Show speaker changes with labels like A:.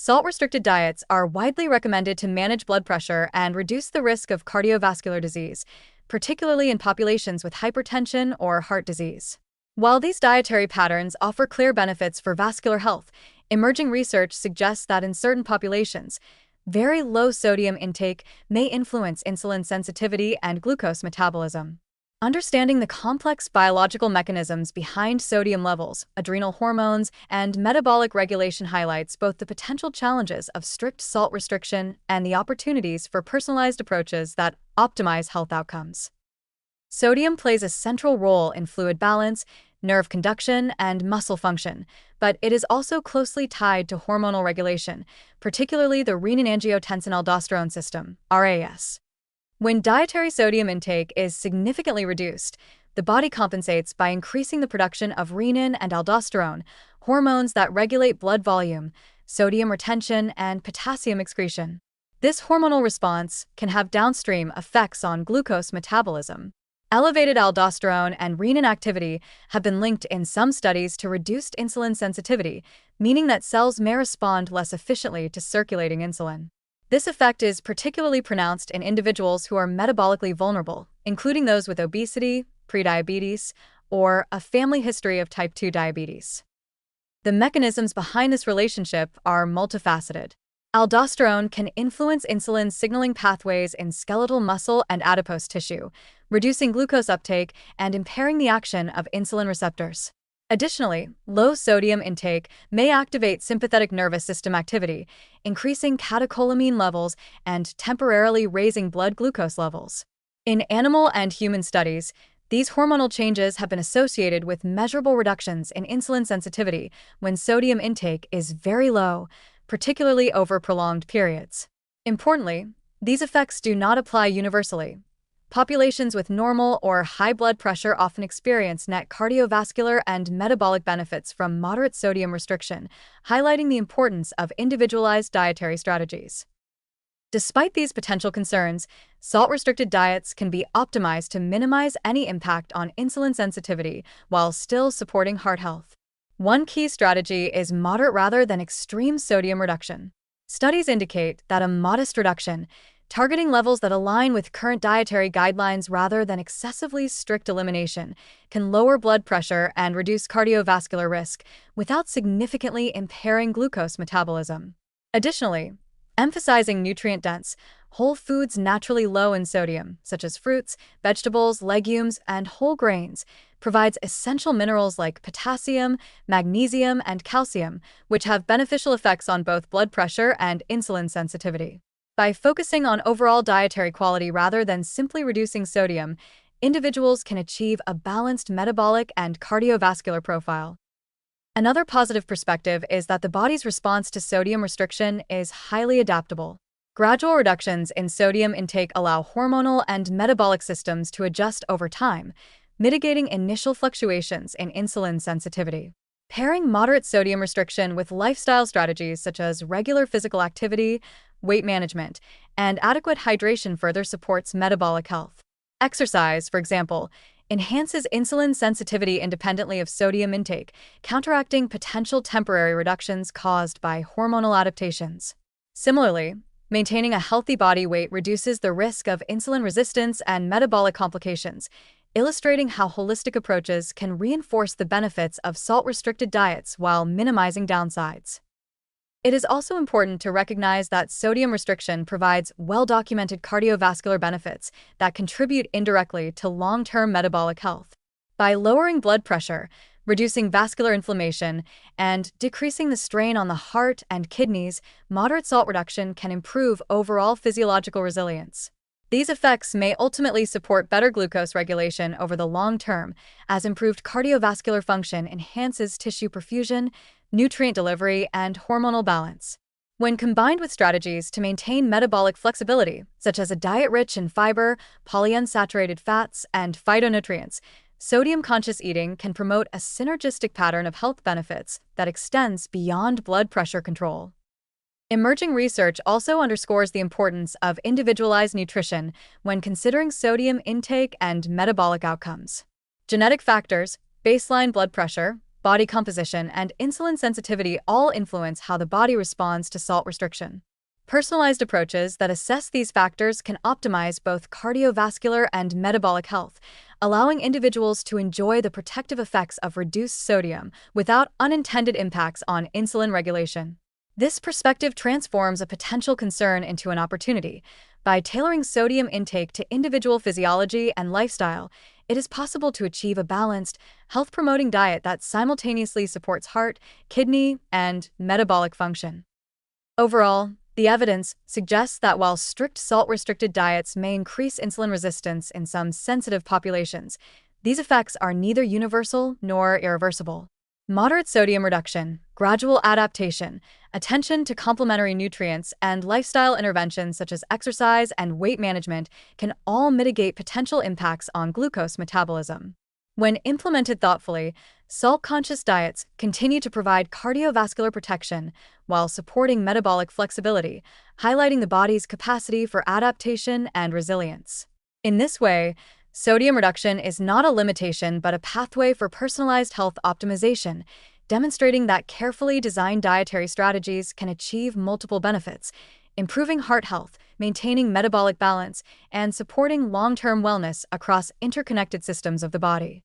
A: Salt-restricted diets are widely recommended to manage blood pressure and reduce the risk of cardiovascular disease, particularly in populations with hypertension or heart disease. While these dietary patterns offer clear benefits for vascular health, emerging research suggests that in certain populations, very low sodium intake may influence insulin sensitivity and glucose metabolism. Understanding the complex biological mechanisms behind sodium levels, adrenal hormones, and metabolic regulation highlights both the potential challenges of strict salt restriction and the opportunities for personalized approaches that optimize health outcomes. Sodium plays a central role in fluid balance, nerve conduction, and muscle function, but it is also closely tied to hormonal regulation, particularly the renin-angiotensin-aldosterone system, RAS. When dietary sodium intake is significantly reduced, the body compensates by increasing the production of renin and aldosterone, hormones that regulate blood volume, sodium retention, and potassium excretion. This hormonal response can have downstream effects on glucose metabolism. Elevated aldosterone and renin activity have been linked in some studies to reduced insulin sensitivity, meaning that cells may respond less efficiently to circulating insulin. This effect is particularly pronounced in individuals who are metabolically vulnerable, including those with obesity, prediabetes, or a family history of type 2 diabetes. The mechanisms behind this relationship are multifaceted. Aldosterone can influence insulin signaling pathways in skeletal muscle and adipose tissue, reducing glucose uptake and impairing the action of insulin receptors. Additionally, low sodium intake may activate sympathetic nervous system activity, increasing catecholamine levels and temporarily raising blood glucose levels. In animal and human studies, these hormonal changes have been associated with measurable reductions in insulin sensitivity when sodium intake is very low, particularly over prolonged periods. Importantly, these effects do not apply universally. Populations with normal or high blood pressure often experience net cardiovascular and metabolic benefits from moderate sodium restriction, highlighting the importance of individualized dietary strategies. Despite these potential concerns, salt-restricted diets can be optimized to minimize any impact on insulin sensitivity while still supporting heart health. One key strategy is moderate rather than extreme sodium reduction. Studies indicate that a modest reduction, targeting levels that align with current dietary guidelines rather than excessively strict elimination, can lower blood pressure and reduce cardiovascular risk without significantly impairing glucose metabolism. Additionally, emphasizing nutrient-dense, whole foods naturally low in sodium, such as fruits, vegetables, legumes, and whole grains, provides essential minerals like potassium, magnesium, and calcium, which have beneficial effects on both blood pressure and insulin sensitivity. By focusing on overall dietary quality rather than simply reducing sodium, individuals can achieve a balanced metabolic and cardiovascular profile. Another positive perspective is that the body's response to sodium restriction is highly adaptable. Gradual reductions in sodium intake allow hormonal and metabolic systems to adjust over time, mitigating initial fluctuations in insulin sensitivity. Pairing moderate sodium restriction with lifestyle strategies such as regular physical activity, weight management, and adequate hydration further supports metabolic health. Exercise, for example, enhances insulin sensitivity independently of sodium intake, counteracting potential temporary reductions caused by hormonal adaptations. Similarly, maintaining a healthy body weight reduces the risk of insulin resistance and metabolic complications, illustrating how holistic approaches can reinforce the benefits of salt-restricted diets while minimizing downsides. It is also important to recognize that sodium restriction provides well-documented cardiovascular benefits that contribute indirectly to long-term metabolic health. By lowering blood pressure, reducing vascular inflammation, and decreasing the strain on the heart and kidneys, moderate salt reduction can improve overall physiological resilience. These effects may ultimately support better glucose regulation over the long term, as improved cardiovascular function enhances tissue perfusion, nutrient delivery, and hormonal balance. When combined with strategies to maintain metabolic flexibility, such as a diet rich in fiber, polyunsaturated fats, and phytonutrients, sodium-conscious eating can promote a synergistic pattern of health benefits that extends beyond blood pressure control. Emerging research also underscores the importance of individualized nutrition when considering sodium intake and metabolic outcomes. Genetic factors, baseline blood pressure, body composition, and insulin sensitivity all influence how the body responds to salt restriction. Personalized approaches that assess these factors can optimize both cardiovascular and metabolic health, allowing individuals to enjoy the protective effects of reduced sodium without unintended impacts on insulin regulation. This perspective transforms a potential concern into an opportunity. By tailoring sodium intake to individual physiology and lifestyle, it is possible to achieve a balanced, health-promoting diet that simultaneously supports heart, kidney, and metabolic function. Overall, the evidence suggests that while strict salt-restricted diets may increase insulin resistance in some sensitive populations, these effects are neither universal nor irreversible. Moderate sodium reduction, gradual adaptation, attention to complementary nutrients, and lifestyle interventions such as exercise and weight management can all mitigate potential impacts on glucose metabolism. When implemented thoughtfully, salt-conscious diets continue to provide cardiovascular protection while supporting metabolic flexibility, highlighting the body's capacity for adaptation and resilience. In this way, sodium reduction is not a limitation but a pathway for personalized health optimization, demonstrating that carefully designed dietary strategies can achieve multiple benefits, improving heart health, maintaining metabolic balance, and supporting long-term wellness across interconnected systems of the body.